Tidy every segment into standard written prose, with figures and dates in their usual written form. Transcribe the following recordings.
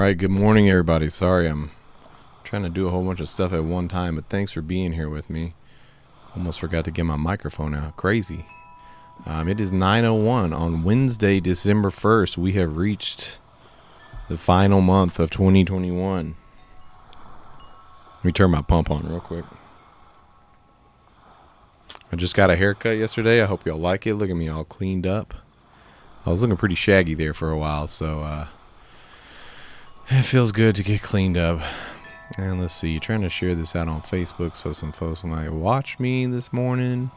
right, good morning, everybody. Sorry, I'm trying to do a whole bunch of stuff at one time, but thanks for being here with me. Almost forgot to get my microphone out. Crazy. It is 9:01 on Wednesday, December 1st. We have reached the final month of 2021. Let me turn my pump on real quick. I just got a haircut yesterday. I hope y'all like it. Look at me all cleaned up. I was looking pretty shaggy there for a while, so it feels good to get cleaned up. And let's see, trying to share this out on Facebook so some folks might watch me this morning.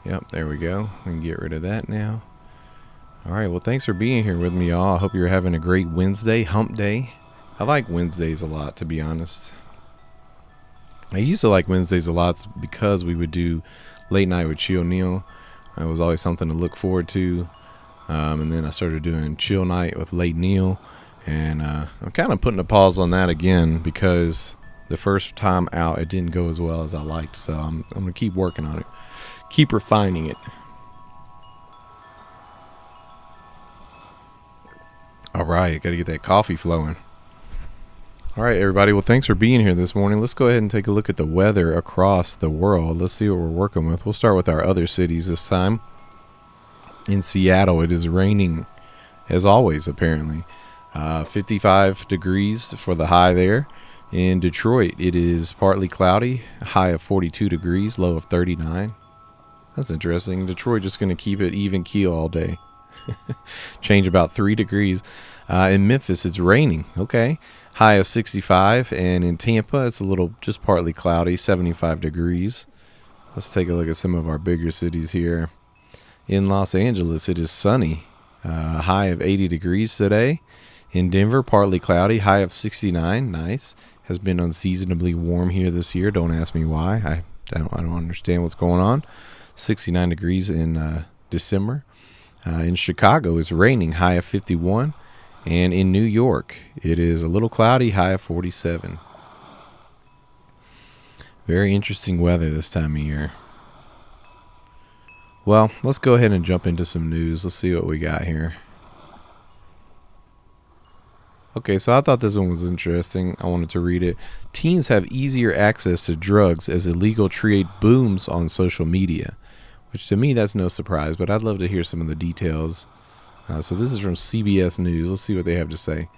Yep, there we go. We can get rid of that now. All right, well, thanks for being here with me, y'all. I hope you're having a great Wednesday, hump day. I like Wednesdays a lot, to be honest. I used to like Wednesdays a lot because we would do late night with Chill Neil. It was always something to look forward to. And then I started doing Chill Night with Late Neil. And I'm kind of putting a pause on that again because the first time out it didn't go as well as I liked. So I'm going to keep working on it. Keep refining it. All right, got to get that coffee flowing. All right, everybody. Well, thanks for being here this morning. Let's go ahead and take a look at the weather across the world. Let's see what we're working with. We'll start with our other cities this time. In Seattle, it is raining as always, apparently. 55 degrees for the high there. In Detroit, it is partly cloudy, high of 42 degrees, low of 39. That's interesting. Detroit just going to keep it even keel all day. Change about 3 degrees. In Memphis, it's raining. Okay. High of 65. And in Tampa, it's a little just partly cloudy, 75 degrees. Let's take a look at some of our bigger cities here. In Los Angeles, it is sunny. High of 80 degrees today. In Denver, partly cloudy, high of 69. Nice. Has been unseasonably warm here this year. Don't ask me why. I don't understand what's going on. 69 degrees in December. In Chicago, it's raining, high of 51. And in New York, it is a little cloudy, high of 47. Very interesting weather this time of year. Well, let's go ahead and jump into some news. Let's see what we got here. Okay, so I thought this one was interesting. I wanted to read it. Teens have easier access to drugs as illegal trade booms on social media, which to me, that's no surprise, but I'd love to hear some of the details. So this is from CBS News. Let's see what they have to say.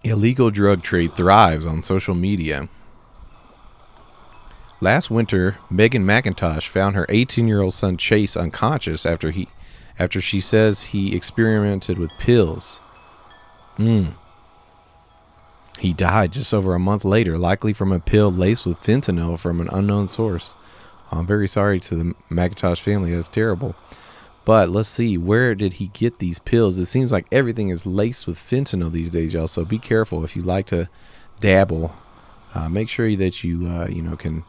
Illegal drug trade thrives on social media. Last winter, Megan McIntosh found her 18-year-old son Chase unconscious after she says he experimented with pills. He died just over a month later, likely from a pill laced with fentanyl from an unknown source. I'm very sorry to the McIntosh family. That's terrible. But let's see, where did he get these pills? It seems like everything is laced with fentanyl these days, y'all. So be careful if you like to dabble. Make sure that you can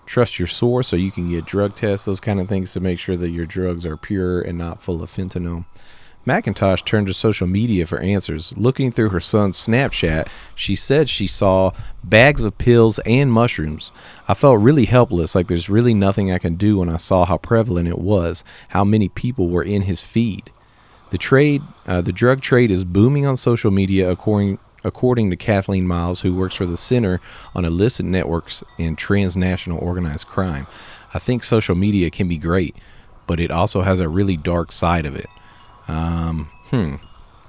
trust your source, so you can get drug tests, those kind of things, to make sure that your drugs are pure and not full of fentanyl. McIntosh turned to social media for answers. Looking through her son's Snapchat, she said she saw bags of pills and mushrooms. I felt really helpless, like there's really nothing I can do when I saw how prevalent it was, how many people were in his feed. The drug trade is booming on social media, according to Kathleen Miles, who works for the Center on Illicit Networks and Transnational Organized Crime. I think social media can be great, but it also has a really dark side of it.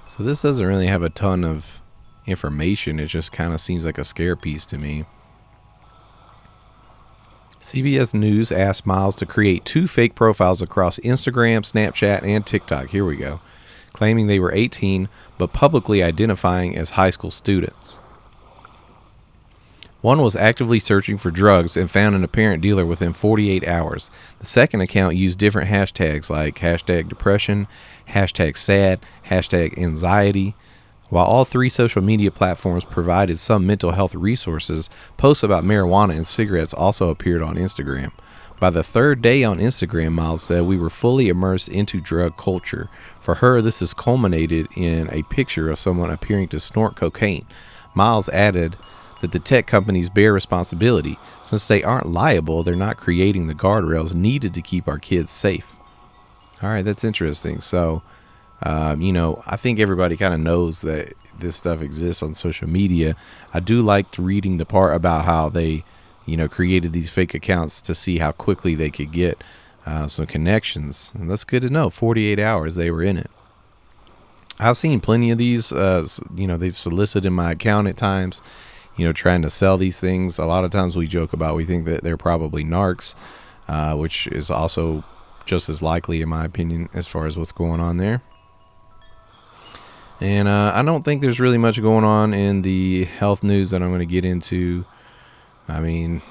So this doesn't really have a ton of information. It just kind of seems like a scare piece to me. CBS News asked Miles to create 2 fake profiles across Instagram, Snapchat, and TikTok. Here we go. Claiming they were 18, but publicly identifying as high school students. One was actively searching for drugs and found an apparent dealer within 48 hours. The second account used different hashtags like hashtag depression, hashtag sad, hashtag anxiety. While all 3 social media platforms provided some mental health resources, posts about marijuana and cigarettes also appeared on Instagram. By the 3rd day on Instagram, Miles said, we were fully immersed into drug culture. For her, this has culminated in a picture of someone appearing to snort cocaine. Miles added that the tech companies bear responsibility. Since they aren't liable, they're not creating the guardrails needed to keep our kids safe. All right, that's interesting. So I think everybody kind of knows that this stuff exists on social media. I do like reading the part about how they, created these fake accounts to see how quickly they could get some connections. And that's good to know. 48 hours they were in it. I've seen plenty of these. They've solicited my account at times, trying to sell these things. A lot of times we joke about, we think that they're probably narcs, which is also just as likely, in my opinion, as far as what's going on there. And I don't think there's really much going on in the health news that I'm going to get into. I mean,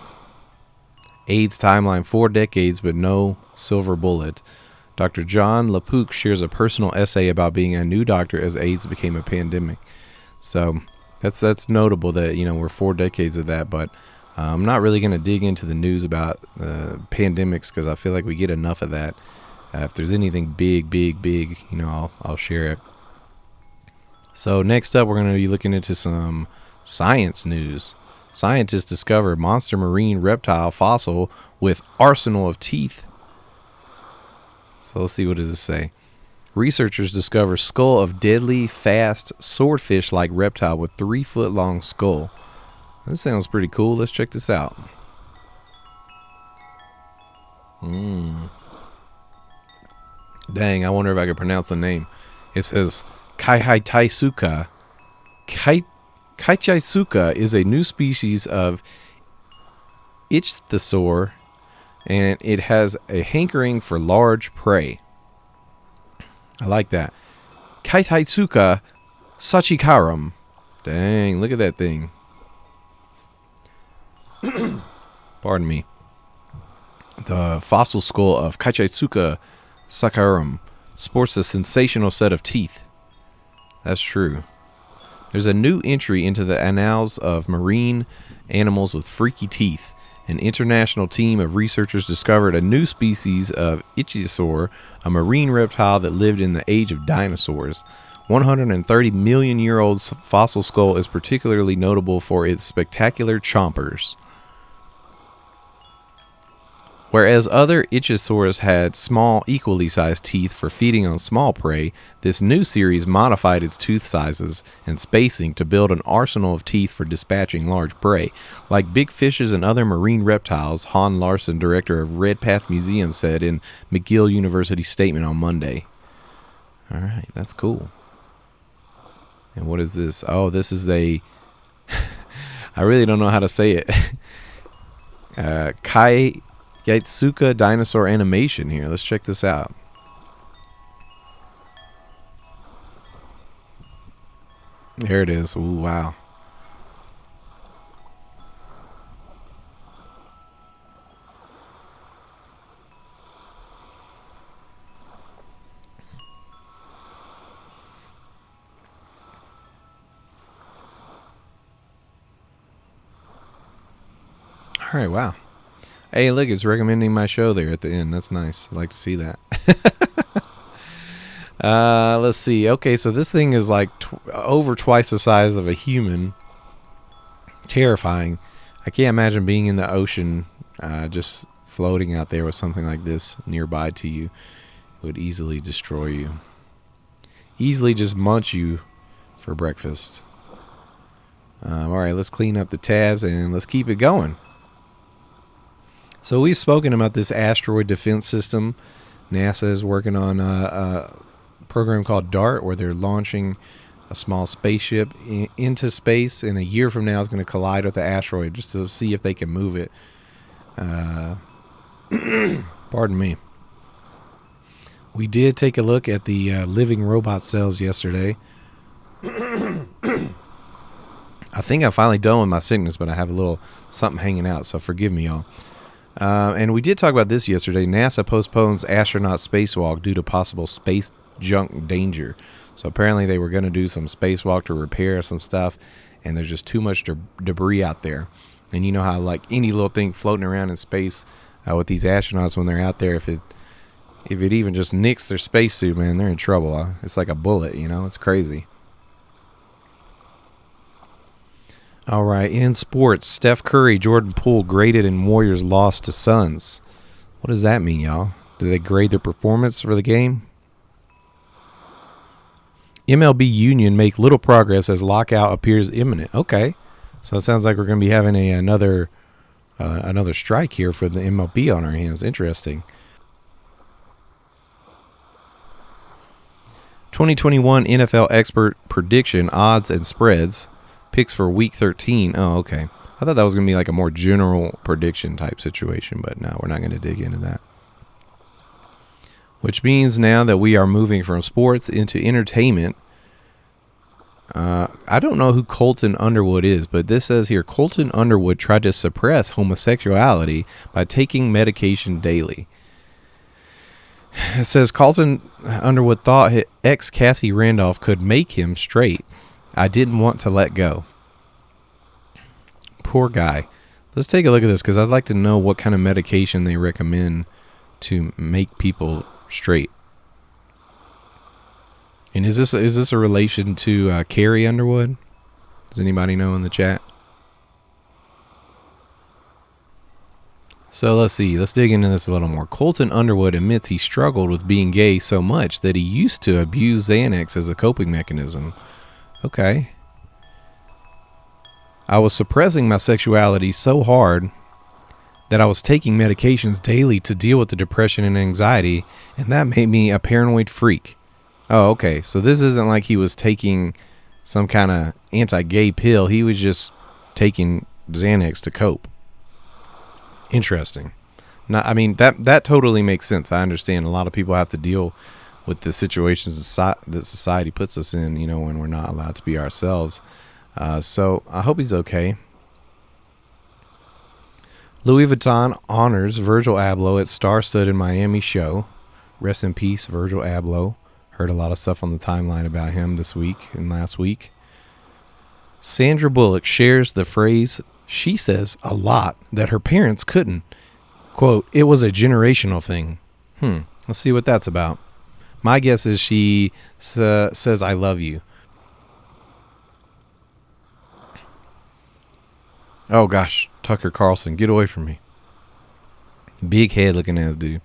AIDS timeline, 4 decades, but no silver bullet. Dr. John LaPook shares a personal essay about being a new doctor as AIDS became a pandemic. So that's notable that, we're 4 decades of that. But I'm not really going to dig into the news about pandemics because I feel like we get enough of that. If there's anything big, I'll share it. So next up, we're going to be looking into some science news. Scientists discover monster marine reptile fossil with arsenal of teeth. So let's see, what does this say? Researchers discover skull of deadly, fast, swordfish-like reptile with 3-foot-long skull. This sounds pretty cool. Let's check this out. Dang, I wonder if I can pronounce the name. It says Kaihaitaisuka. Kaihaitaisuka is a new species of ichthyosaur, and it has a hankering for large prey. I like that. Kaihaitaisuka sachikarum. Dang, look at that thing. Pardon me. The fossil skull of Kaihaitaisuka sachikarum sports a sensational set of teeth. That's true. There's a new entry into the annals of marine animals with freaky teeth. An international team of researchers discovered a new species of ichthyosaur, a marine reptile that lived in the age of dinosaurs. 130 million year old fossil skull is particularly notable for its spectacular chompers. Whereas other ichthyosaurs had small, equally sized teeth for feeding on small prey, this new series modified its tooth sizes and spacing to build an arsenal of teeth for dispatching large prey. Like big fishes and other marine reptiles, Han Larson, director of Redpath Museum, said in McGill University's statement on Monday. All right, that's cool. And what is this? Oh, this is a... I really don't know how to say it. Kaihaitaisuka dinosaur animation here. Let's check this out. There it is. Ooh, wow. All right, wow. Hey, look, it's recommending my show there at the end. That's nice. I'd like to see that. Let's see. Okay, so this thing is like over twice the size of a human. Terrifying. I can't imagine being in the ocean, just floating out there with something like this nearby to you. It would easily destroy you. Easily just munch you for breakfast. All right, let's clean up the tabs and let's keep it going. So we've spoken about this asteroid defense system. NASA is working on a program called DART, where they're launching a small spaceship into space, and a year from now it's going to collide with the asteroid just to see if they can move it. Pardon me. We did take a look at the living robot cells yesterday. I think I'm finally done with my sickness, but I have a little something hanging out, so forgive me, y'all. And we did talk about this yesterday. NASA postpones astronaut spacewalk due to possible space junk danger. So apparently they were going to do some spacewalk to repair some stuff, and there's just too much debris out there. And you know how like any little thing floating around in space with these astronauts when they're out there, if it even just nicks their spacesuit, man, they're in trouble. It's like a bullet, it's crazy. All right, in sports, Steph Curry, Jordan Poole graded and Warriors lost to Suns. What does that mean, y'all? Did they grade their performance for the game? MLB union make little progress as lockout appears imminent. Okay, so it sounds like we're going to be having another strike here for the MLB on our hands. Interesting. 2021 NFL expert prediction odds and spreads picks for week 13. Oh, okay. I thought that was going to be like a more general prediction type situation, but no, we're not going to dig into that. Which means now that we are moving from sports into entertainment. I don't know who Colton Underwood is, but this says here, Colton Underwood tried to suppress homosexuality by taking medication daily. It says Colton Underwood thought his ex Cassie Randolph could make him straight. I didn't want to let go. Poor guy. Let's take a look at this because I'd like to know what kind of medication they recommend to make people straight. And is this a relation to Carrie Underwood? Does anybody know in the chat? So let's see. Let's dig into this a little more. Colton Underwood admits he struggled with being gay so much that he used to abuse Xanax as a coping mechanism. Okay. I was suppressing my sexuality so hard that I was taking medications daily to deal with the depression and anxiety, and that made me a paranoid freak. Oh, okay. So this isn't like he was taking some kind of anti-gay pill. He was just taking Xanax to cope. Interesting. Now, I mean, that totally makes sense. I understand a lot of people have to deal with the situations that society puts us in, when we're not allowed to be ourselves. So I hope he's okay. Louis Vuitton honors Virgil Abloh at Star-Stud in Miami show. Rest in peace, Virgil Abloh. Heard a lot of stuff on the timeline about him this week and last week. Sandra Bullock shares the phrase she says a lot that her parents couldn't. Quote, it was a generational thing. Let's see what that's about. My guess is she says I love you. Oh gosh, Tucker Carlson, get away from me. Big head looking ass dude.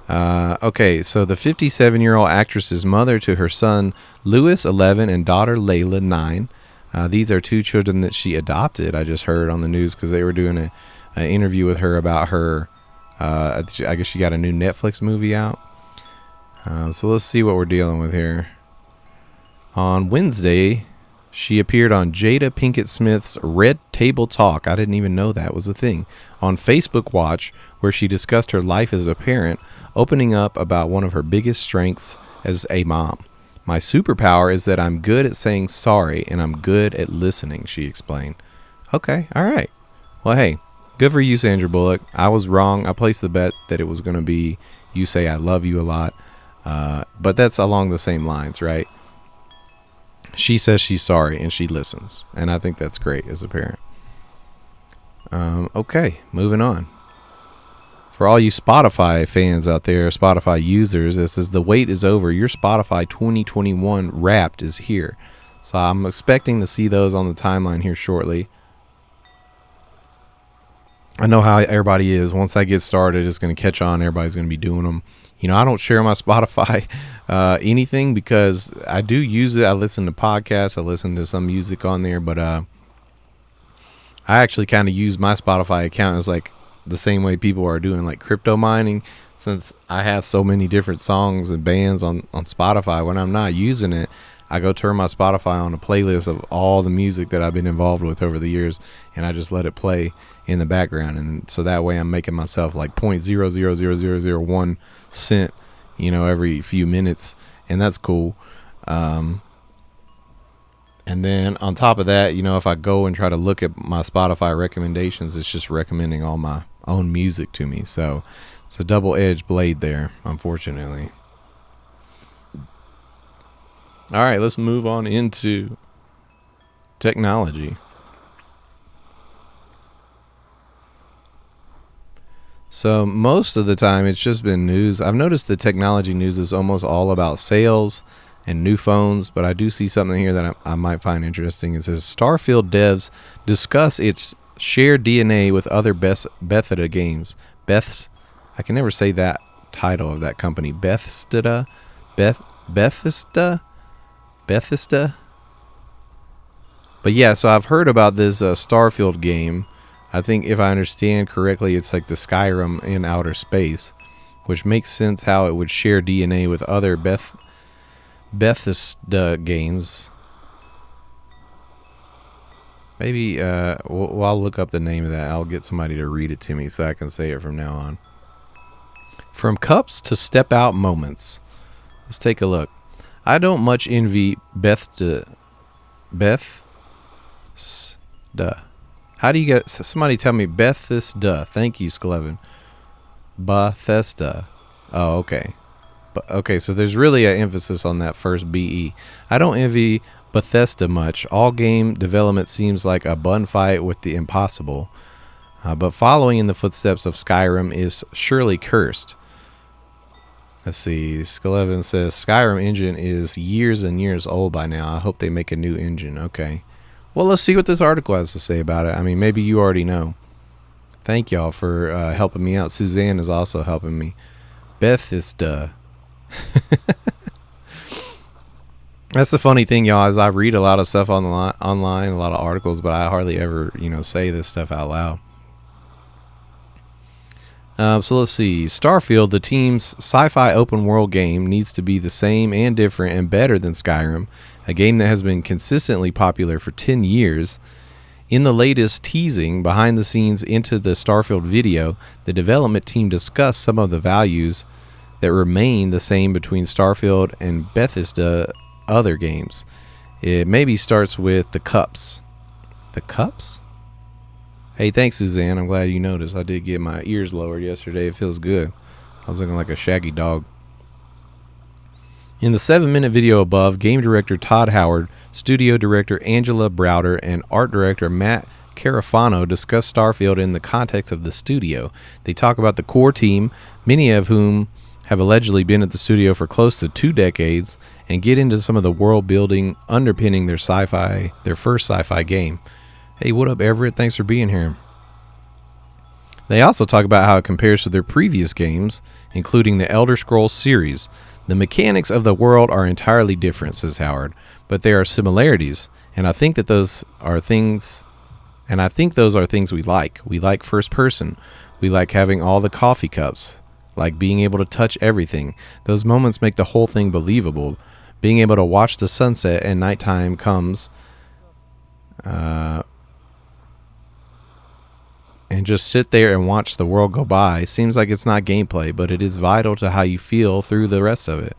Okay, so the 57-year-old actress is mother to her son Louis, 11, and daughter Layla, 9. These are two children that she adopted. I just heard on the news because they were doing an interview with her about her. I guess she got a new Netflix movie out. So let's see what we're dealing with here. On Wednesday, she appeared on Jada Pinkett Smith's Red Table Talk. I didn't even know that was a thing. On Facebook Watch, where she discussed her life as a parent, opening up about one of her biggest strengths as a mom. My superpower is that I'm good at saying sorry and I'm good at listening, she explained. Okay, all right. Well, hey, good for you, Sandra Bullock. I was wrong. I placed the bet that it was going to be you say I love you a lot. But that's along the same lines, right? She says she's sorry and she listens. And I think that's great as a parent. Okay, moving on. For all you Spotify fans out there, Spotify users, this is the wait is over. Your Spotify 2021 Wrapped is here. So I'm expecting to see those on the timeline here shortly. I know how everybody is. Once I get started, it's going to catch on. Everybody's going to be doing them. I don't share my Spotify anything because I do use it. I listen to podcasts. I listen to some music on there. But I actually kind of use my Spotify account as like the same way people are doing like crypto mining, since I have so many different songs and bands on Spotify. When I'm not using it, I go turn my Spotify on a playlist of all the music that I've been involved with over the years, and I just let it play in the background. And so that way I'm making myself like 0.000001 cent, every few minutes, and that's cool. And then on top of that, if I go and try to look at my Spotify recommendations, it's just recommending all my own music to me. So it's a double-edged blade there, unfortunately. All right, let's move on into technology. So most of the time it's just been news. I've noticed the technology news is almost all about sales and new phones, but I do see something here that I might find interesting. It says Starfield devs discuss its shared DNA with other Bethesda games. I can never say that title of that company. Bethesda. Bethesda. But yeah, so I've heard about this Starfield game. I think if I understand correctly, it's like the Skyrim in outer space, which makes sense how it would share DNA with other Bethesda games. Maybe I'll look up the name of that. I'll get somebody to read it to me so I can say it from now on. From cups to step out moments. Let's take a look. I don't much envy Bethesda. How do you get... Somebody tell me Bethesda. Thank you, Skeleven. Bethesda. Oh, okay. Okay, so there's really an emphasis on that first BE. I don't envy Bethesda much. All game development seems like a bun fight with the impossible. But following in the footsteps of Skyrim is surely cursed. Let's see. Skeleven says Skyrim engine is years and years old by now. I hope they make a new engine. Okay. Well, let's see what this article has to say about it. I mean, maybe you already know. Thank y'all for helping me out. Suzanne is also helping me. Bethesda. That's the funny thing, y'all, is I read a lot of stuff online, a lot of articles, but I hardly ever, say this stuff out loud. So let's see. Starfield, the team's sci-fi open world game, needs to be the same and different and better than Skyrim, a game that has been consistently popular for 10 years. In the latest teasing behind the scenes into the Starfield video, the development team discussed some of the values that remain the same between Starfield and Bethesda other games. It maybe starts with the cups. The cups? Hey, thanks, Suzanne. I'm glad you noticed. I did get my ears lowered yesterday. It feels good. I was looking like a shaggy dog. In the 7-minute video above, game director Todd Howard, studio director Angela Browder, and art director Matt Carafano discuss Starfield in the context of the studio. They talk about the core team, many of whom have allegedly been at the studio for close to 2 decades, and get into some of the world building underpinning their first sci-fi game. Hey, what up, Everett? Thanks for being here. They also talk about how it compares to their previous games, including the Elder Scrolls series. The mechanics of the world are entirely different, says Howard, but there are similarities, and I think those are things we like. We like first person. We like having all the coffee cups, like being able to touch everything. Those moments make the whole thing believable. Being able to watch the sunset and nighttime comes, and just sit there and watch the world go by seems like it's not gameplay, but it is vital to how you feel through the rest of it.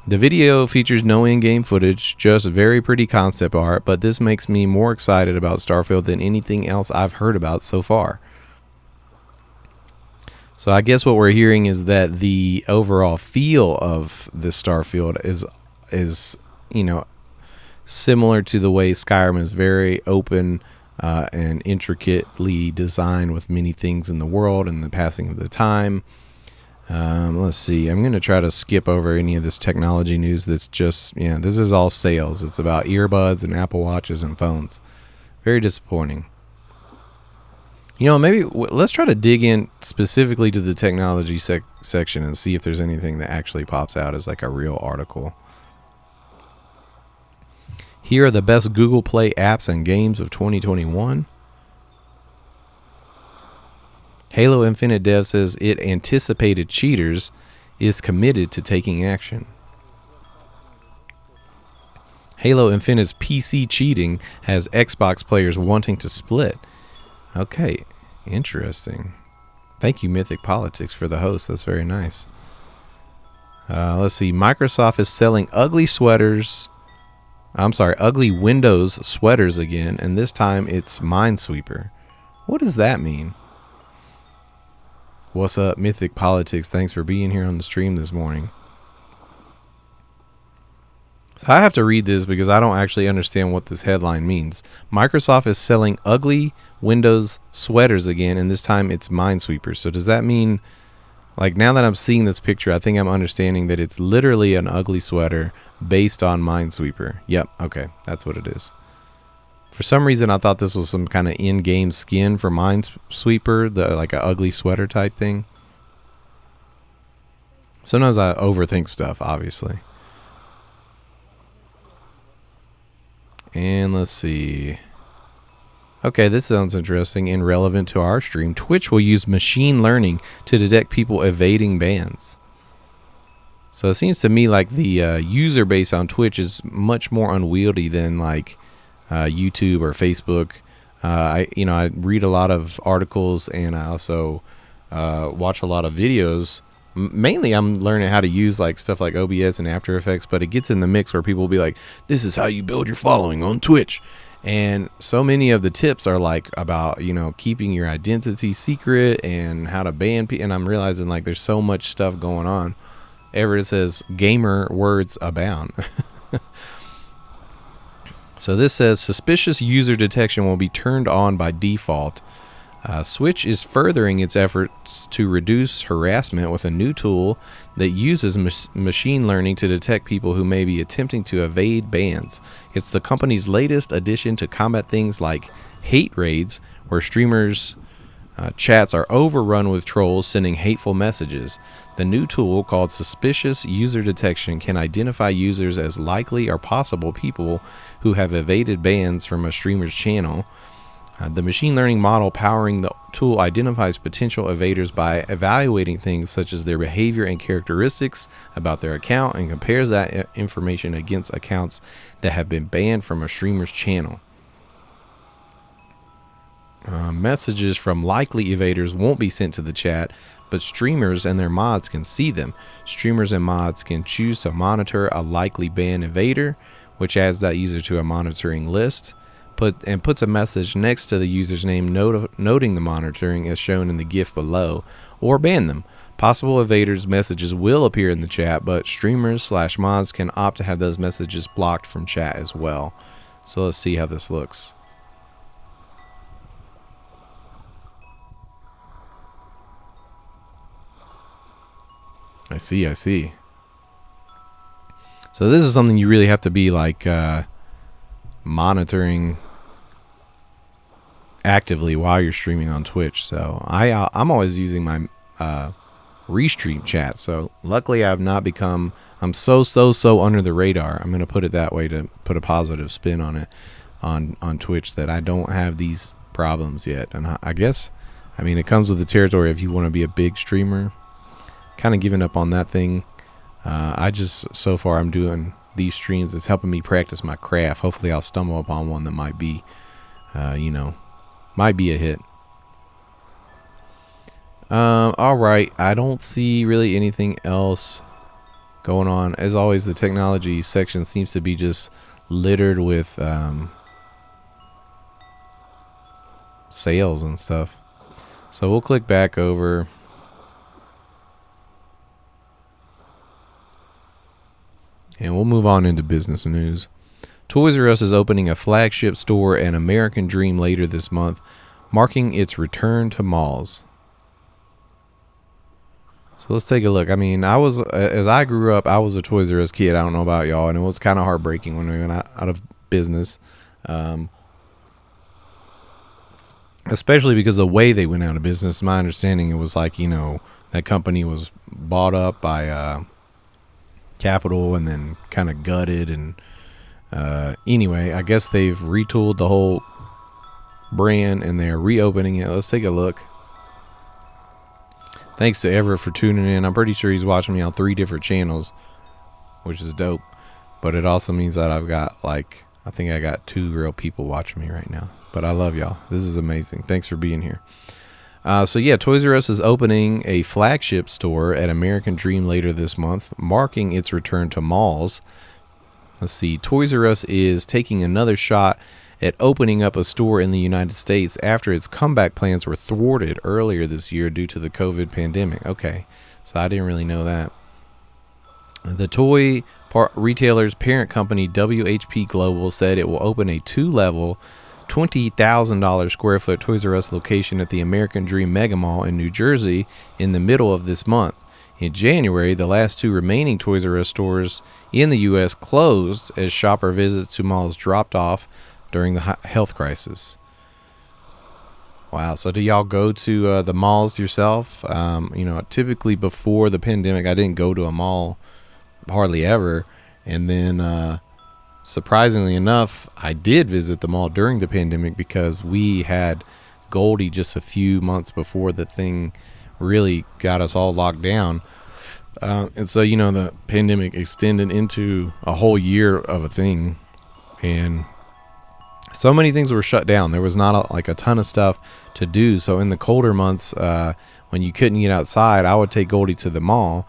The video features no in-game footage, just very pretty concept art, but this makes me more excited about Starfield than anything else I've heard about so far. So I guess what we're hearing is that the overall feel of this Starfield is similar to the way Skyrim is very open and intricately designed with many things in the world and the passing of the time. Let's see. I'm going to try to skip over any of this technology news that's just, this is all sales. It's about earbuds and Apple Watches and phones. Very disappointing. Maybe let's try to dig in specifically to the technology section and see if there's anything that actually pops out as like a real article. Here are the best Google Play apps and games of 2021. Halo Infinite Dev says it anticipated cheaters, is committed to taking action. Halo Infinite's PC cheating has Xbox players wanting to split. Okay, interesting. Thank you, Mythic Politics, for the host. That's very nice. Let's see. Microsoft is selling ugly Windows sweaters again, and this time it's Minesweeper. What does that mean? What's up, Mythic Politics? Thanks for being here on the stream this morning. So I have to read this because I don't actually understand what this headline means. Microsoft is selling ugly Windows sweaters again, and this time it's Minesweeper. So does that mean, like, now that I'm seeing this picture, I think I'm understanding that it's literally an ugly sweater based on Minesweeper. Yep, okay, that's what it is. For some reason, I thought this was some kind of in-game skin for Minesweeper, like an ugly sweater type thing. Sometimes I overthink stuff, obviously. And let's see. Okay, this sounds interesting and relevant to our stream. Twitch will use machine learning to detect people evading bans. So it seems to me like the user base on Twitch is much more unwieldy than like YouTube or Facebook. I read a lot of articles, and I also watch a lot of videos. Mainly, I'm learning how to use like stuff like OBS and After Effects, but it gets in the mix where people will be like, "This is how you build your following on Twitch." And so many of the tips are like about, keeping your identity secret and how to ban people. And I'm realizing like there's so much stuff going on. Everett says gamer words abound. So this says suspicious user detection will be turned on by default. Switch is furthering its efforts to reduce harassment with a new tool that uses machine learning to detect people who may be attempting to evade bans. It's the company's latest addition to combat things like hate raids, where streamers' chats are overrun with trolls sending hateful messages. The new tool, called Suspicious User Detection, can identify users as likely or possible people who have evaded bans from a streamer's channel. The machine learning model powering the tool identifies potential evaders by evaluating things such as their behavior and characteristics about their account, and compares that information against accounts that have been banned from a streamer's channel. Messages from likely evaders won't be sent to the chat, but streamers and their mods can see them. Streamers and mods can choose to monitor a likely ban evader, which adds that user to a monitoring list, puts a message next to the user's name noting the monitoring as shown in the GIF below, or ban them. Possible evaders' messages will appear in the chat, but streamers/mods can opt to have those messages blocked from chat as well. So let's see how this looks. I see. So this is something you really have to be like monitoring actively while you're streaming on Twitch. So I'm always using my restream chat. So luckily I've not become, I'm so under the radar. I'm going to put it that way to put a positive spin on it on Twitch, that I don't have these problems yet. And I guess, it comes with the territory if you want to be a big streamer. Kind of giving up on that thing. So far I'm doing these streams. It's helping me practice my craft. Hopefully I'll stumble upon one that might be a hit. All right. I don't see really anything else going on. As always, the technology section seems to be just littered with sales and stuff. So we'll click back over. And we'll move on into business news. Toys R Us is opening a flagship store and American Dream later this month, marking its return to malls. So let's take a look. As I grew up, I was a Toys R Us kid. I don't know about y'all, and it was kind of heartbreaking when we went out of business. Especially because the way they went out of business. My understanding, it was like, that company was bought up by Capital and then kind of gutted, and anyway, I guess they've retooled the whole brand and they're reopening it. Let's take a look. Thanks to Everett for tuning in. I'm pretty sure he's watching me on 3 different channels, which is dope, but it also means that I've got I think I got 2 real people watching me right now. But I love y'all. This is amazing. Thanks for being here. Toys R Us is opening a flagship store at American Dream later this month, marking its return to malls. Let's see. Toys R Us is taking another shot at opening up a store in the United States after its comeback plans were thwarted earlier this year due to the COVID pandemic. Okay, so I didn't really know that. The toy retailer's parent company, WHP Global, said it will open a 2-level, $20,000 square foot Toys R Us location at the American Dream Mega Mall in New Jersey in the middle of this month. In January, the last 2 remaining Toys R Us stores in the U.S. closed as shopper visits to malls dropped off during the health crisis. Wow. So do y'all go to the malls yourself? Typically before the pandemic, I didn't go to a mall hardly ever. And then surprisingly enough, I did visit the mall during the pandemic because we had Goldie just a few months before the thing really got us all locked down. And so, the pandemic extended into a whole year of a thing. And so many things were shut down. There was not a ton of stuff to do. So in the colder months, when you couldn't get outside, I would take Goldie to the mall.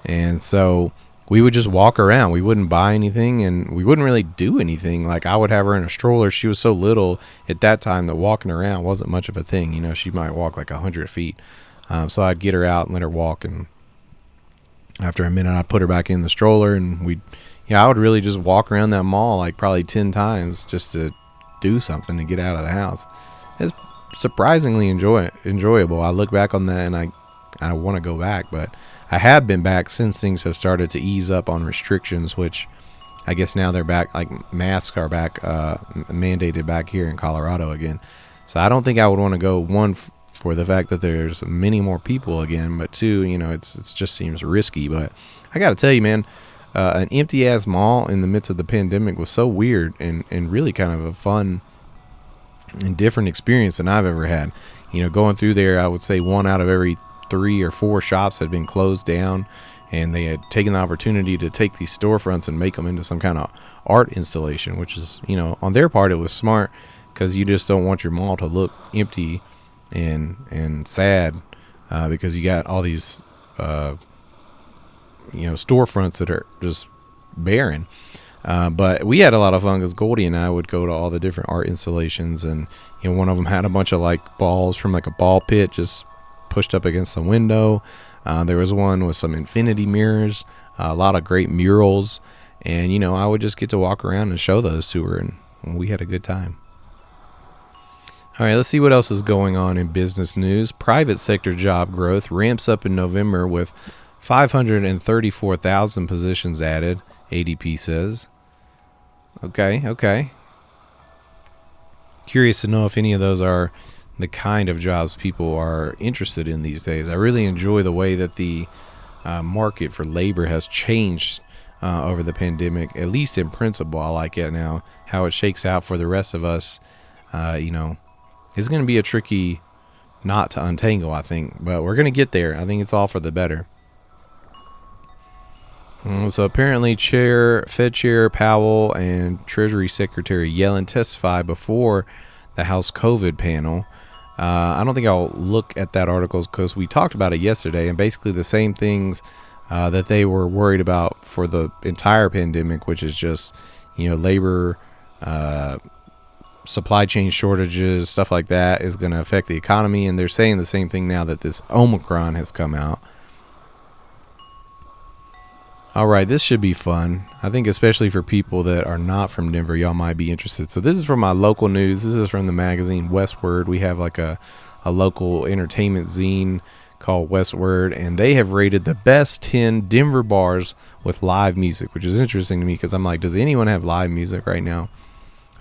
And so we would just walk around. We wouldn't buy anything, and we wouldn't really do anything. Like, I would have her in a stroller. She was so little at that time that walking around wasn't much of a thing. She might walk like 100 feet. So I'd get her out and let her walk, and after a minute, I'd put her back in the stroller, and I would really just walk around that mall like probably 10 times just to do something to get out of the house. It's surprisingly enjoyable. I look back on that, and I want to go back, but I have been back since things have started to ease up on restrictions, which I guess now they're back, like masks are back, mandated back here in Colorado again. So I don't think I would want to go, one, for the fact that there's many more people again, but two, it just seems risky. But I got to tell you, man, an empty ass mall in the midst of the pandemic was so weird and really kind of a fun and different experience than I've ever had. Going through there, I would say 1 out of every 3 or 4 shops had been closed down, and they had taken the opportunity to take these storefronts and make them into some kind of art installation, which is, on their part, it was smart, because you just don't want your mall to look empty and sad, because you got all these storefronts that are just barren. But we had a lot of fun because Goldie and I would go to all the different art installations, and one of them had a bunch of like balls from like a ball pit just pushed up against the window. There was one with some infinity mirrors, a lot of great murals, and I would just get to walk around and show those to her, and we had a good time. All right, let's see what else is going on in business news. Private sector job growth ramps up in November with 534,000 positions added, ADP says. Okay. Curious to know if any of those are the kind of jobs people are interested in these days. I really enjoy the way that the market for labor has changed over the pandemic, at least in principle. I like it now. How it shakes out for the rest of us, it's going to be a tricky knot to untangle, I think. But we're going to get there. I think it's all for the better. So apparently Fed Chair Powell and Treasury Secretary Yellen testified before the House COVID panel. I don't think I'll look at that article because we talked about it yesterday, and basically the same things that they were worried about for the entire pandemic, which is just, labor, supply chain shortages, stuff like that is going to affect the economy. And they're saying the same thing now that this Omicron has come out. All right, this should be fun. I think especially for people that are not from Denver, y'all might be interested. So this is from my local news. This is from the magazine Westword. We have like a local entertainment zine called Westword, and they have rated the best 10 Denver bars with live music, which is interesting to me because I'm like, does anyone have live music right now?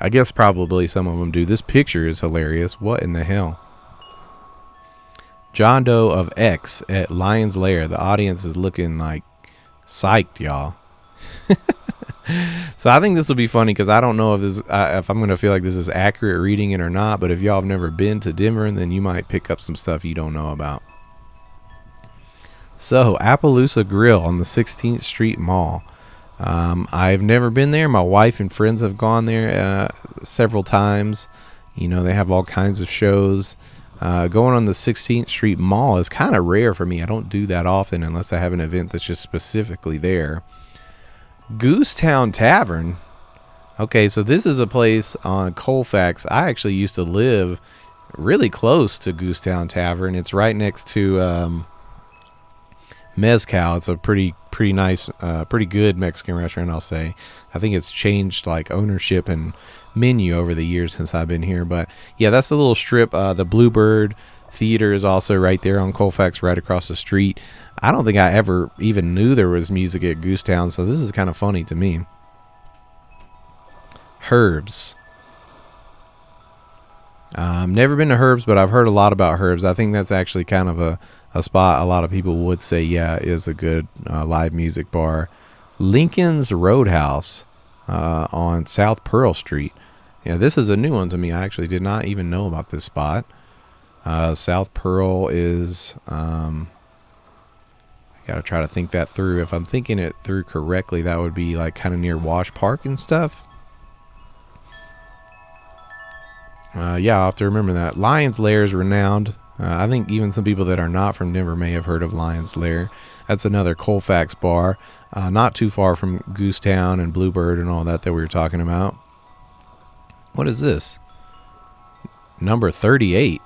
I guess probably some of them do. This picture is hilarious. What in the hell? John Doe of X at Lion's Lair. The audience is looking like psyched, y'all. So I think this will be funny because I don't know if I'm going to feel like this is accurate reading it or not, but if y'all have never been to Denver, then you might pick up some stuff you don't know about. So Appaloosa Grill on the 16th Street Mall. I've never been there. My wife and friends have gone there several times. They have all kinds of shows. Going on the 16th Street Mall is kind of rare for me. I don't do that often unless I have an event that's just specifically there. Goosetown Tavern. Okay, so this is a place on Colfax. I actually used to live really close to Goosetown Tavern. It's right next to Mezcal. It's a pretty nice, pretty good Mexican restaurant, I'll say. I think it's changed like ownership and menu over the years since I've been here. But yeah, that's a little strip. The Bluebird Theater is also right there on Colfax, right across the street. I don't think I ever even knew there was music at Goosetown, so this is kind of funny to me. Herbs. Never been to Herbs, but I've heard a lot about Herbs. I think that's actually kind of a spot a lot of people would say, yeah, is a good live music bar. Lincoln's Roadhouse. on South Pearl Street. Yeah, this is a new one to me. I actually did not even know about this spot. South Pearl is, I got to try to think that through. If I'm thinking it through correctly, that would be like kind of near Wash Park and stuff. Yeah, I'll have to remember that. Lion's Lair is renowned. I think even some people that are not from Denver may have heard of Lion's Lair. That's another Colfax bar, not too far from Goosetown and Bluebird and all that we were talking about. What is this? Number 38.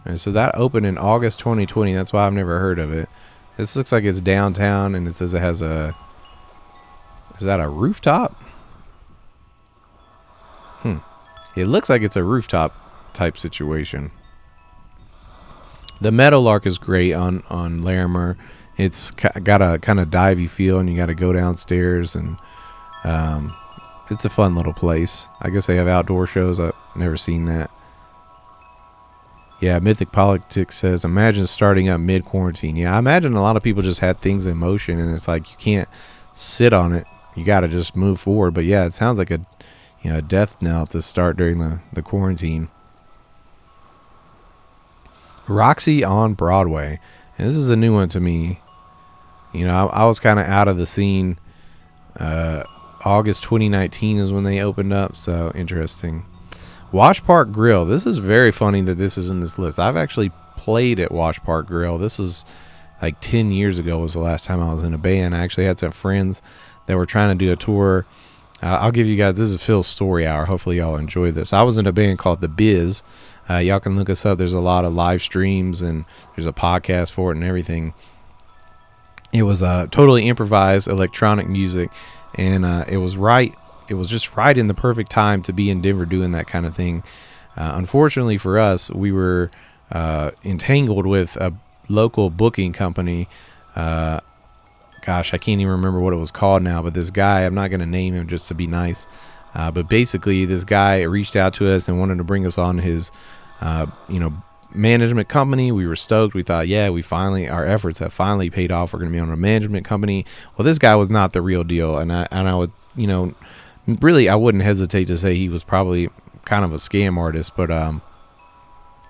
And so that opened in August 2020. That's why I've never heard of it. This looks like it's downtown, and it says it has a... Is that a rooftop? It looks like it's a rooftop type situation. The Meadowlark is great on Larimer. It's got a kind of divey feel, and you got to go downstairs, and it's a fun little place. I guess they have outdoor shows. I've never seen that. Yeah, Mythic Politics says, imagine starting up mid-quarantine. Yeah, I imagine a lot of people just had things in motion, and it's like you can't sit on it. You got to just move forward. But yeah, it sounds like a death knell to start during the quarantine. Roxy on Broadway. And this is a new one to me. I was kind of out of the scene. August 2019 is when they opened up, so interesting. Wash Park Grill. This is very funny that this is in this list. I've actually played at Wash Park Grill. This was like 10 years ago was the last time I was in a band. I actually had some friends that were trying to do a tour. I'll give you guys, this is Phil's story hour. Hopefully y'all enjoy this. I was in a band called The Biz. Y'all can look us up. There's a lot of live streams, and there's a podcast for it and everything. It was totally improvised electronic music, and it was just right in the perfect time to be in Denver doing that kind of thing. Unfortunately for us, we were entangled with a local booking company. Gosh, I can't even remember what it was called now, but this guy, I'm not going to name him just to be nice, but basically this guy reached out to us and wanted to bring us on his management company. We were stoked. We thought, yeah, our efforts have finally paid off. We're going to be on a management company. Well, this guy was not the real deal, and I would, really, I wouldn't hesitate to say he was probably kind of a scam artist, but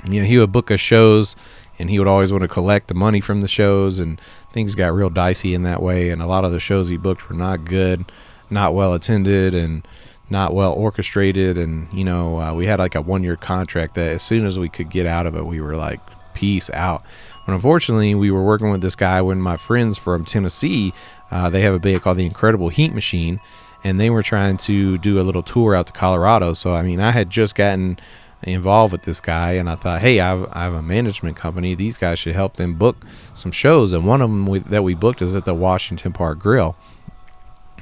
he would book us shows, and he would always want to collect the money from the shows, and things got real dicey in that way. And a lot of the shows he booked were not good, not well attended, and not well orchestrated. And we had like a 1-year contract that as soon as we could get out of it, we were like, peace out. But unfortunately, we were working with this guy when my friends from Tennessee, they have a band called the Incredible Heat Machine, and they were trying to do a little tour out to Colorado. So I had just gotten involved with this guy, and I thought, hey, I have a management company. These guys should help them book some shows, and one of them that we booked is at the Washington Park Grill.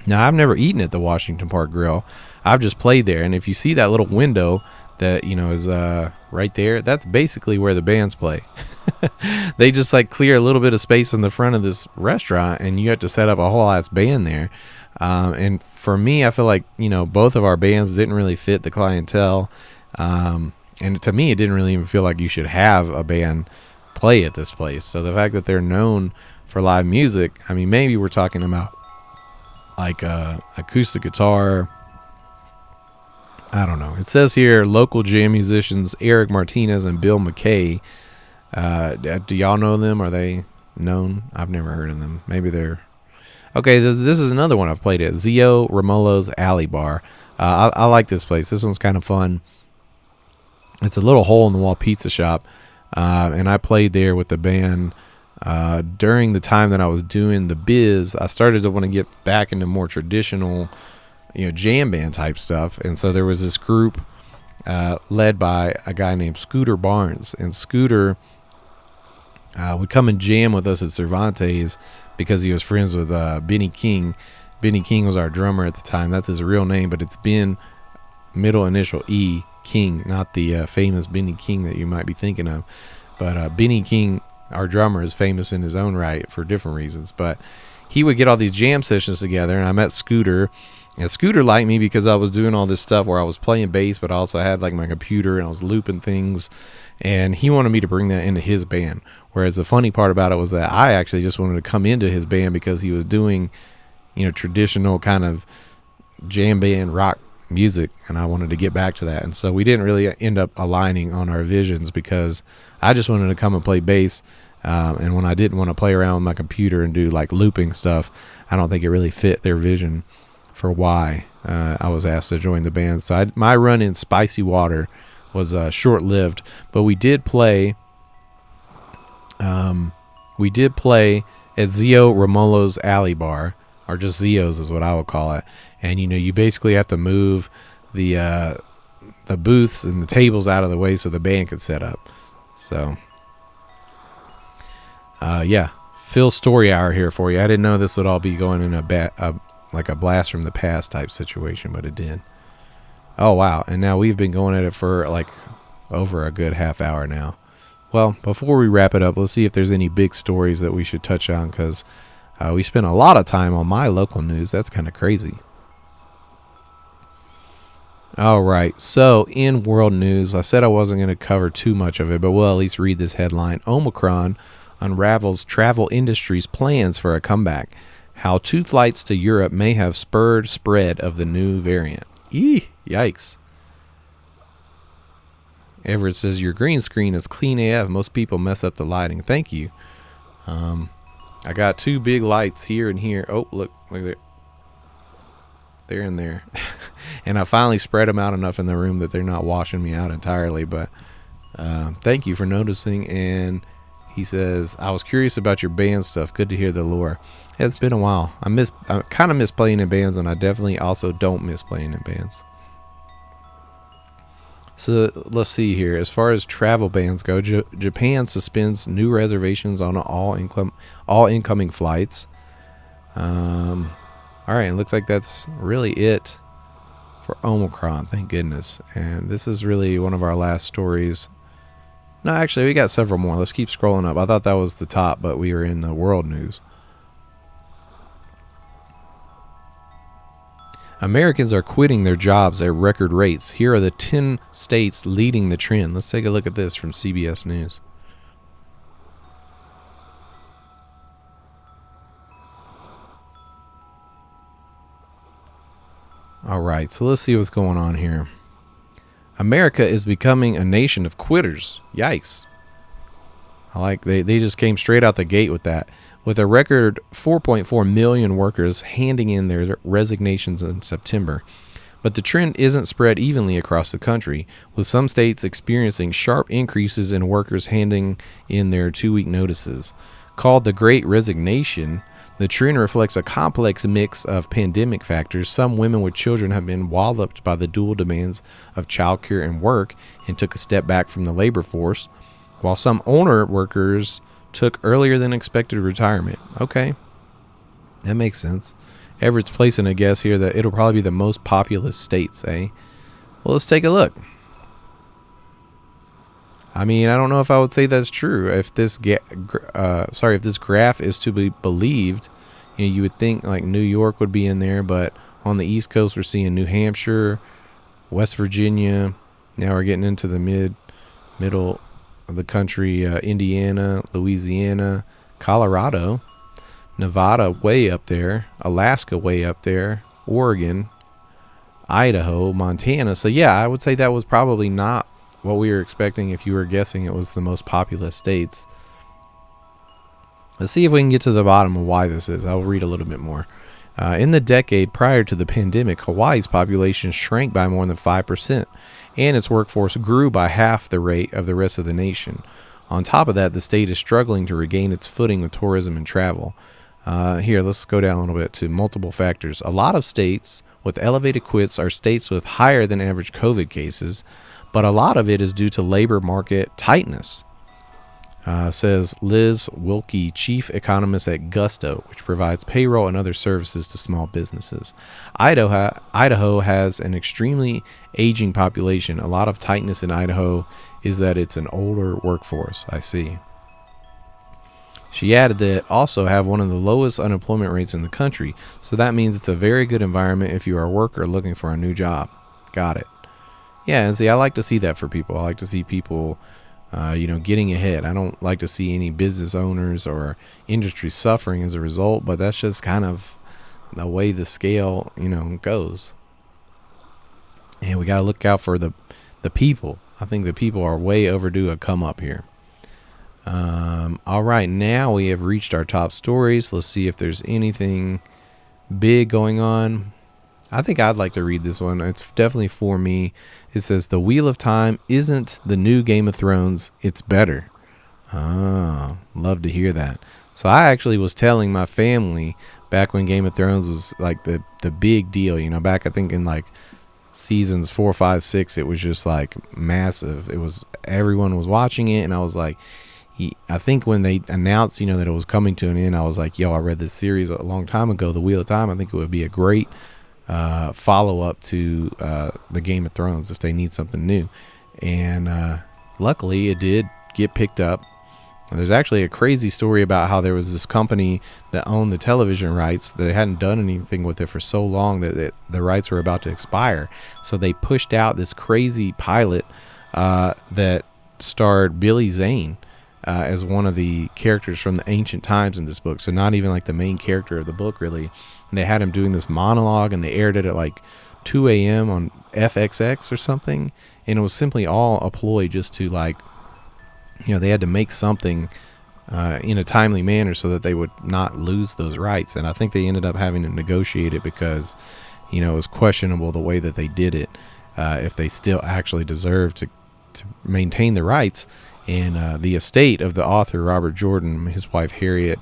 Now, I've never eaten at the Washington Park Grill. I've just played there, and if you see that little window that is right there, that's basically where the bands play. They just like clear a little bit of space in the front of this restaurant, and you have to set up a whole ass band there. And for me, I feel like both of our bands didn't really fit the clientele. And to me, it didn't really even feel like you should have a band play at this place. So the fact that they're known for live music, maybe we're talking about like acoustic guitar. I don't know. It says here, local jam musicians Eric Martinez and Bill McKay. Do y'all know them? Are they known? I've never heard of them. Maybe they're... Okay, this is another one I've played at. Zio Romolo's Alley Bar. I like this place. This one's kind of fun. It's a little hole-in-the-wall pizza shop, and I played there with the band. During the time that I was doing The Biz, I started to want to get back into more traditional, jam band type stuff, and so there was this group led by a guy named Scooter Barnes, and Scooter would come and jam with us at Cervantes because he was friends with Benny King. Benny King was our drummer at the time. That's his real name, but it's Ben, middle initial E, King, not the famous Benny King that you might be thinking of. But Benny King, our drummer, is famous in his own right for different reasons. But he would get all these jam sessions together, and I met Scooter. And Scooter liked me because I was doing all this stuff where I was playing bass, but I also had like my computer and I was looping things. And he wanted me to bring that into his band. Whereas the funny part about it was that I actually just wanted to come into his band because he was doing traditional kind of jam band rock music, and I wanted to get back to that. And so we didn't really end up aligning on our visions because I just wanted to come and play bass. And when I didn't want to play around with my computer and do like looping stuff, I don't think it really fit their vision for why I was asked to join the band. So my run in Spicy Water was short-lived, but we did play at Zio Romolo's Alley Bar, or just Zio's is what I would call it. And you basically have to move the booths and the tables out of the way so the band could set up. So Phil's story hour here for you. I didn't know this would all be going in like a blast from the past type situation, but it did. Oh wow. And now we've been going at it for like over a good half hour now. Well, before we wrap it up, let's see if there's any big stories that we should touch on, because we spent a lot of time on my local news. That's kind of crazy. All right, so in world news, I said I wasn't going to cover too much of it, but we'll at least read this headline. Omicron unravels travel industry's plans for a comeback. How 2 flights to Europe may have spurred spread of the new variant. Yikes. Everett says, your green screen is clean AF. Most people mess up the lighting. Thank you. I got 2 big lights here and here. Oh, look at it. They're in there. And I finally spread them out enough in the room that they're not washing me out entirely. But thank you for noticing. And he says, I was curious about your band stuff. Good to hear the lore. It's been a while. I kind of miss playing in bands, and I definitely also don't miss playing in bands. So let's see here. As far as travel bans go, Japan suspends new reservations on all incoming flights. All right, it looks like that's really it for Omicron. Thank goodness. And this is really one of our last stories. No, actually, we got several more. Let's keep scrolling up. I thought that was the top, but we were in the world news. Americans are quitting their jobs at record rates. Here are the 10 states leading the trend. Let's take a look at this from CBS News. All right, so let's see what's going on here. America is becoming a nation of quitters. Yikes. I like they just came straight out the gate with that. With a record 4.4 million workers handing in their resignations in September. But the trend isn't spread evenly across the country, with some states experiencing sharp increases in workers handing in their 2-week notices. Called the Great Resignation, the trend reflects a complex mix of pandemic factors. Some women with children have been walloped by the dual demands of childcare and work and took a step back from the labor force, while some older workers took earlier than expected retirement. Okay, that makes sense. Everett's placing a guess here that it'll probably be the most populous states, eh? Well, let's take a look. I mean, I don't know if I would say that's true. If this if this graph is to be believed, you would think like New York would be in there, but on the East Coast we're seeing New Hampshire, West Virginia. Now we're getting into the middle of the country, Indiana, Louisiana, Colorado, Nevada way up there, Alaska way up there, Oregon, Idaho, Montana. So yeah, I would say that was probably not what we were expecting if you were guessing it was the most populous states. Let's see if we can get to the bottom of why this is. I'll read a little bit more. In the decade prior to the pandemic, Hawaii's population shrank by more than 5%, and its workforce grew by half the rate of the rest of the nation. On top of that, the state is struggling to regain its footing with tourism and travel. Here, let's go down a little bit to multiple factors. A lot of states with elevated quits are states with higher than average COVID cases, but a lot of it is due to labor market tightness. Says Liz Wilkie, chief economist at Gusto, which provides payroll and other services to small businesses. Idaho has an extremely aging population. A lot of tightness in Idaho is that it's an older workforce. I see. She added that also have one of the lowest unemployment rates in the country, so that means it's a very good environment if you are a worker looking for a new job. Got it. Yeah, and see, I like to see that for people. I like to see people getting ahead. I don't like to see any business owners or industry suffering as a result, but that's just kind of the way the scale, goes. And we got to look out for the people. I think the people are way overdue a come up here. All right, now we have reached our top stories. Let's see if there's anything big going on. I think I'd like to read this one. It's definitely for me. It says, "The Wheel of Time isn't the new Game of Thrones. It's better." Ah, love to hear that. So I actually was telling my family back when Game of Thrones was like the big deal, back I think in like seasons 4, 5, 6, it was just like massive. It was, everyone was watching it, and I was like, I think when they announced, that it was coming to an end, I was like, yo, I read this series a long time ago, The Wheel of Time. I think it would be a great follow-up to the Game of Thrones if they need something new. And luckily it did get picked up. There's actually a crazy story about how there was this company that owned the television rights. They hadn't done anything with it for so long that the rights were about to expire. So they pushed out this crazy pilot that starred Billy Zane as one of the characters from the ancient times in this book. So not even like the main character of the book, really. And they had him doing this monologue, and they aired it at like 2 a.m. on FXX or something. And it was simply all a ploy just to like, they had to make something in a timely manner so that they would not lose those rights. And I think they ended up having to negotiate it because, it was questionable the way that they did it, if they still actually deserved to maintain the rights. And the estate of the author, Robert Jordan, his wife Harriet,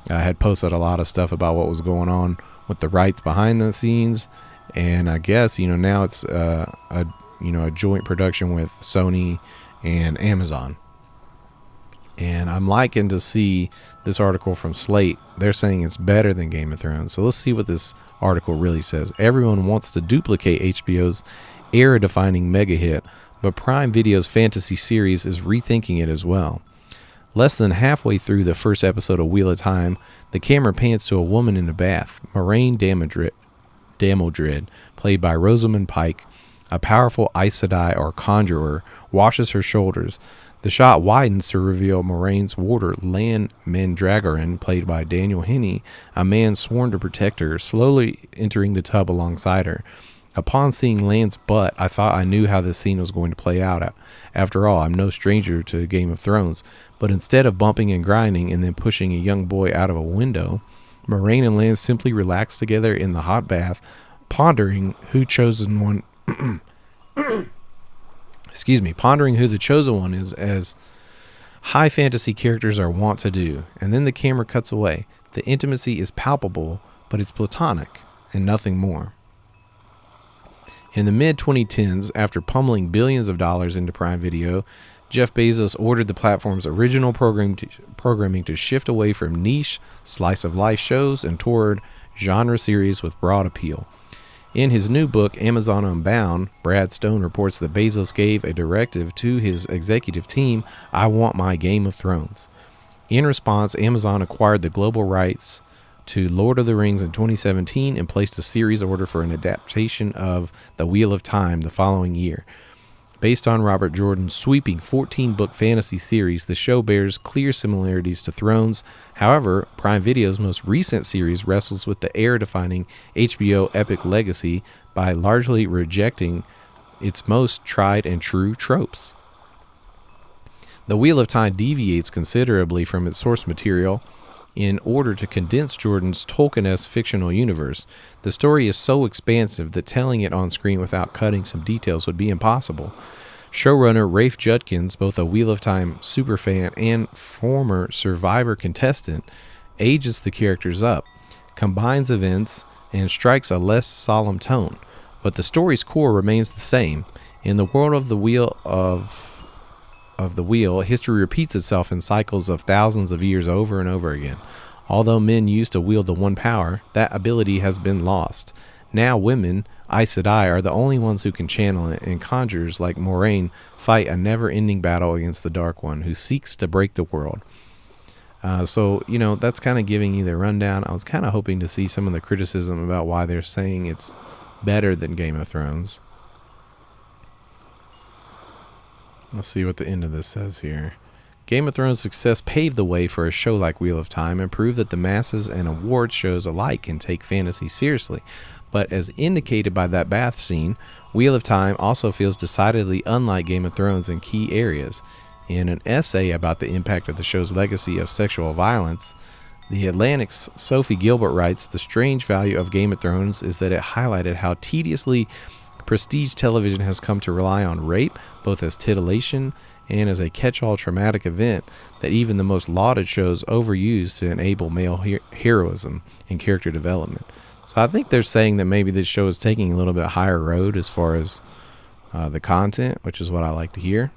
had posted a lot of stuff about what was going on with the rights behind the scenes. And I guess, now it's a joint production with Sony and Amazon. And I'm liking to see this article from Slate. They're saying it's better than Game of Thrones. So let's see what this article really says. "Everyone wants to duplicate HBO's era-defining mega hit, but Prime Video's fantasy series is rethinking it as well. Less than halfway through the first episode of Wheel of Time, the camera pans to a woman in a bath. Moraine Damodred, played by Rosamund Pike, a powerful Aes Sedai or conjurer, washes her shoulders. The shot widens to reveal Moraine's warder, Lan Mandragoran, played by Daniel Henney, a man sworn to protect her, slowly entering the tub alongside her. Upon seeing Lan's butt, I thought I knew how this scene was going to play out. After all, I'm no stranger to Game of Thrones, but instead of bumping and grinding and then pushing a young boy out of a window, Moraine and Lan simply relax together in the hot bath, pondering who pondering who the chosen one is, as high fantasy characters are wont to do. And then the camera cuts away. The intimacy is palpable, but it's platonic and nothing more." In the mid-2010s, after pummeling billions of dollars into Prime Video, Jeff Bezos ordered the platform's original programming to shift away from niche, slice-of-life shows and toward genre series with broad appeal. In his new book, Amazon Unbound, Brad Stone reports that Bezos gave a directive to his executive team: "I want my Game of Thrones." In response, Amazon acquired the global rights to Lord of the Rings in 2017 and placed a series order for an adaptation of The Wheel of Time the following year. Based on Robert Jordan's sweeping 14-book fantasy series, the show bears clear similarities to Thrones. However, Prime Video's most recent series wrestles with the era-defining HBO epic legacy by largely rejecting its most tried and true tropes. The Wheel of Time deviates considerably from its source material in order to condense Jordan's Tolkien-esque fictional universe. The story is so expansive that telling it on screen without cutting some details would be impossible. Showrunner Rafe Judkins, both a Wheel of Time superfan and former Survivor contestant, ages the characters up, combines events, and strikes a less solemn tone. But the story's core remains the same. In the world of the Wheel history repeats itself in cycles of thousands of years over and over again. Although men used to wield the one power, that ability has been lost. Now women, Aes Sedai, are the only ones who can channel it, and conjurers like Moraine fight a never-ending battle against the Dark One, who seeks to break the world. So, that's kind of giving you the rundown. I was kind of hoping to see some of the criticism about why they're saying it's better than Game of Thrones. Let's see what the end of this says here. Game of Thrones' success paved the way for a show like Wheel of Time and proved that the masses and awards shows alike can take fantasy seriously. But as indicated by that bath scene, Wheel of Time also feels decidedly unlike Game of Thrones in key areas. In an essay about the impact of the show's legacy of sexual violence, The Atlantic's Sophie Gilbert writes, "The strange value of Game of Thrones is that it highlighted how tediously prestige television has come to rely on rape, both as titillation and as a catch-all traumatic event that even the most lauded shows overuse to enable male heroism and character development." So I think they're saying that maybe this show is taking a little bit higher road as far as the content, which is what I like to hear.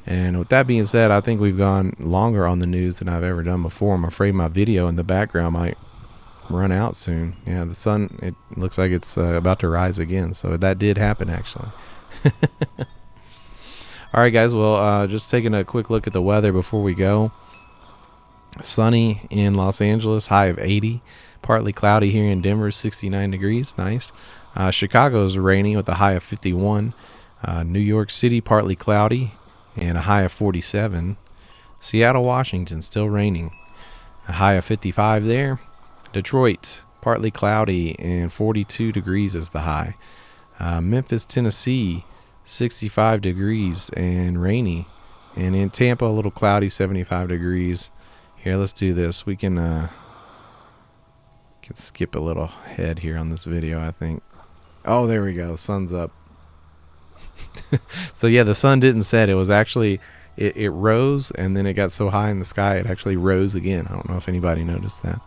And with that being said, I think we've gone longer on the news than I've ever done before. I'm afraid my video in the background might run out soon. Yeah, the sun, it looks like it's about to rise again. So that did happen, actually. All right, guys. Well, just taking a quick look at the weather before we go. Sunny in Los Angeles, high of 80. Partly cloudy here in Denver, 69 degrees. Nice. Chicago is rainy with a high of 51. New York City, partly cloudy and a high of 47. Seattle, Washington, still raining. A high of 55 there. Detroit, partly cloudy and 42 degrees is the high. Memphis, Tennessee, 65 degrees and rainy. And in Tampa, a little cloudy, 75 degrees. Here, let's do this. We can skip a little ahead here on this video, I think. Oh, there we go. Sun's up. So yeah, the sun didn't set. It was actually, it rose and then it got so high in the sky it actually rose again. I don't know if anybody noticed that.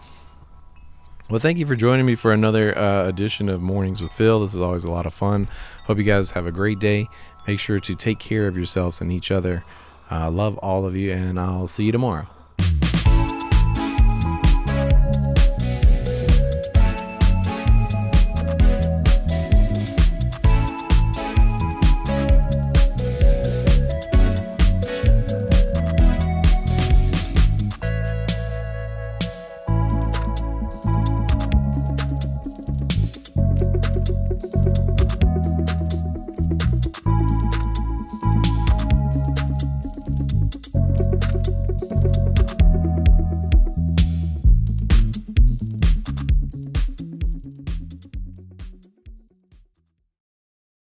Well, thank you for joining me for another edition of Mornings with Phil. This is always a lot of fun. Hope you guys have a great day. Make sure to take care of yourselves and each other. Love all of you, and I'll see you tomorrow.